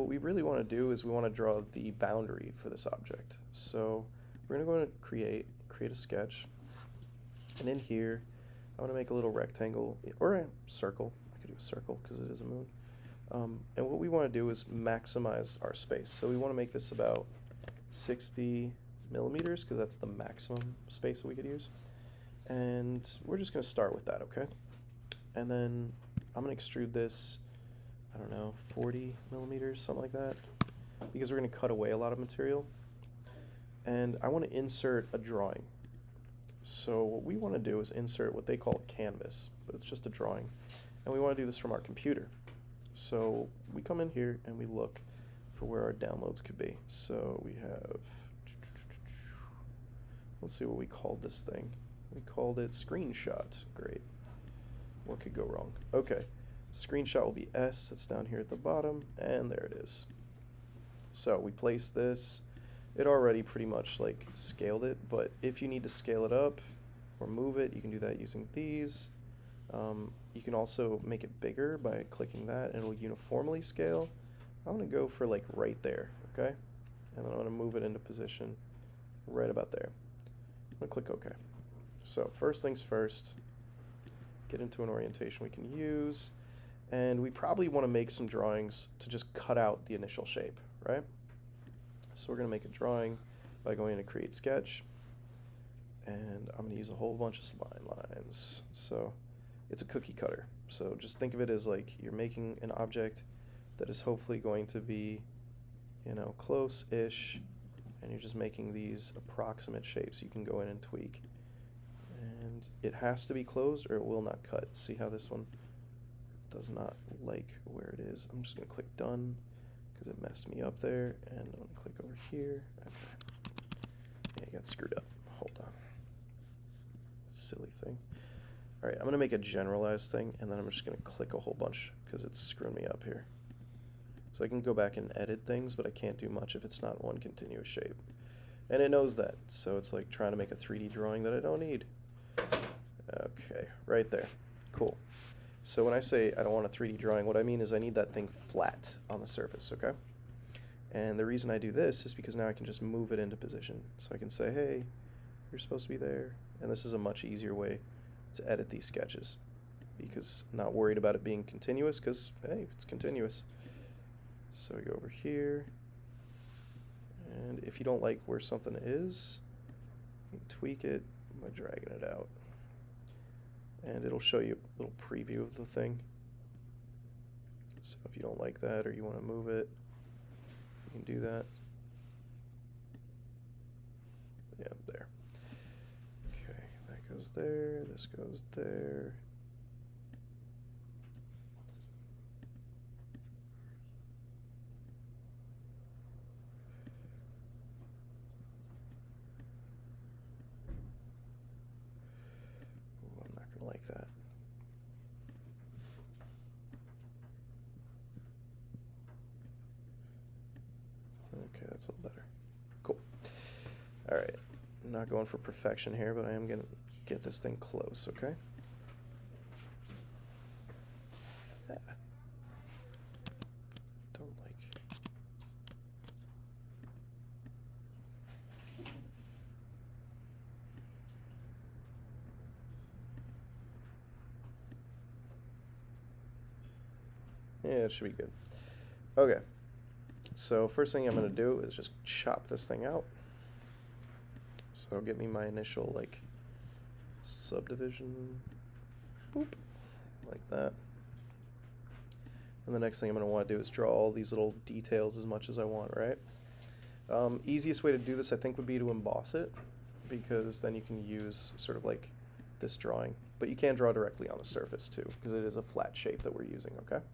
What we really want to do is we want to draw the boundary for this object. So we're going to go and create a sketch, and in here I want to make a little rectangle or a circle. I could do a circle because it is a moon. And what we want to do is maximize our space. So we want to make this about 60 millimeters because that's the maximum space that we could use. And we're just going to start with that, okay? And then I'm going to extrude this, I don't know, 40 millimeters, something like that, because we're going to cut away a lot of material. And I want to insert a drawing. So what we want to do is insert what they call a canvas, but it's just a drawing. And we want to do this from our computer. So we come in here and we look for where our downloads could be. So we have, let's see what we called this thing. We called it screenshot. Great. What could go wrong? Okay. Screenshot will be S. It's down here at the bottom, and there it is. So we place this. It already pretty much like scaled it, but if you need to scale it up or move it, you can do that using these. You can also make it bigger by clicking that, and it'll uniformly scale. I'm going to go for like right there, okay? And then I'm going to move it into position right about there. I'm going to click OK. So first things first, get into an orientation we can use, and we probably want to make some drawings to just cut out the initial shape, right? So we're going to make a drawing by going to Create Sketch, and I'm going to use a whole bunch of spline lines. So it's a cookie cutter. So just think of it as like you're making an object that is hopefully going to be, you know, close-ish, and you're just making these approximate shapes you can go in and tweak. And it has to be closed or it will not cut. See how this one does not like where it is. I'm just going to click Done because it messed me up there, and I'm going to click over here. Okay. Yeah, I got screwed up. Hold on. Silly thing. Alright, I'm going to make a generalized thing, and then I'm just going to click a whole bunch because it's screwing me up here. So I can go back and edit things, but I can't do much if it's not one continuous shape. And it knows that, so it's like trying to make a 3D drawing that I don't need. Okay, right there. Cool. So when I say I don't want a 3D drawing, what I mean is I need that thing flat on the surface, okay? And the reason I do this is because now I can just move it into position. So I can say, hey, you're supposed to be there. And this is a much easier way to edit these sketches because I'm not worried about it being continuous because, hey, it's continuous. So we go over here, and if you don't like where something is, you can tweak it by dragging it out. And it'll show you a little preview of the thing. So if you don't like that or you want to move it, you can do that. Yeah, there. Okay, that goes there, this goes there. Ooh, I'm not going to like that. Okay, that's a little better. Cool. All right, I'm not going for perfection here, but I am going to get this thing close, okay? Ah. Don't like. Yeah, it should be good. Okay, so first thing I'm going to do is just chop this thing out. So it'll give me my initial like subdivision, boop, like that. And the next thing I'm going to want to do is draw all these little details as much as I want, right? Easiest way to do this, I think, would be to emboss it, because then you can use sort of like this drawing. But you can draw directly on the surface too, because it is a flat shape that we're using, okay?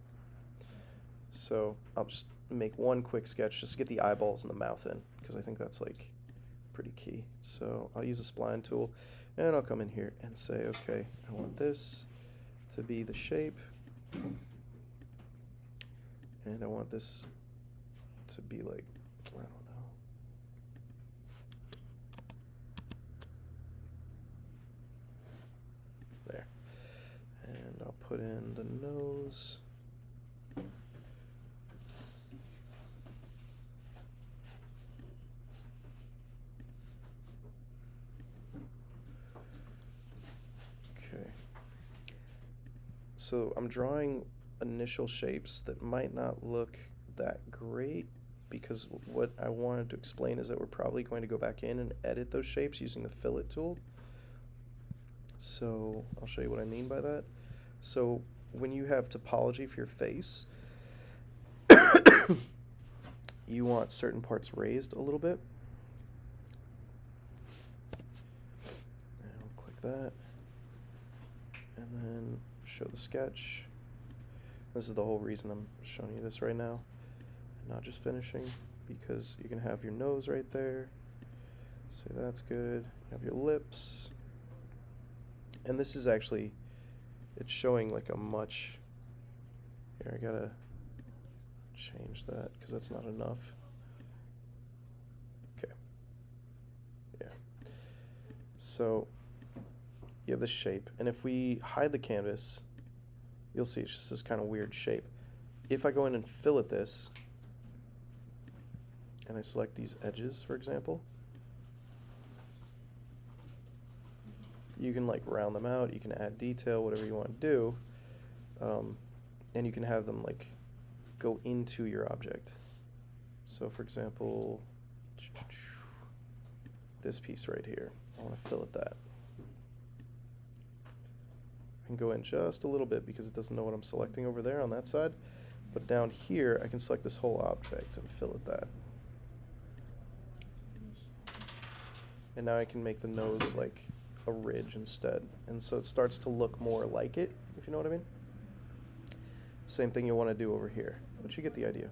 So I'll just make one quick sketch just to get the eyeballs and the mouth in, because I think that's like pretty key. So I'll use a spline tool, and I'll come in here and say, okay, I want this to be the shape, and I want this to be like, I don't know. There. And I'll put in the nose. So I'm drawing initial shapes that might not look that great because what I wanted to explain is that we're probably going to go back in and edit those shapes using the fillet tool. So I'll show you what I mean by that. So when you have topology for your face, you want certain parts raised a little bit. And I'll click that. And then show the sketch. This is the whole reason I'm showing you this right now, not just finishing, because you can have your nose right there. So that's good. You have your lips. And this is actually, it's showing like a much, here I gotta change that because that's not enough. Okay. Yeah. So you have this shape, and if we hide the canvas, you'll see it's just this kind of weird shape. If I go in and fillet this, and I select these edges, for example, you can like round them out, you can add detail, whatever you want to do, and you can have them like go into your object. So for example, this piece right here, I want to fillet that. I can go in just a little bit because it doesn't know what I'm selecting over there on that side, but down here I can select this whole object and fillet that. And now I can make the nose like a ridge instead, and so it starts to look more like it, if you know what I mean. Same thing you want to do over here, but you get the idea.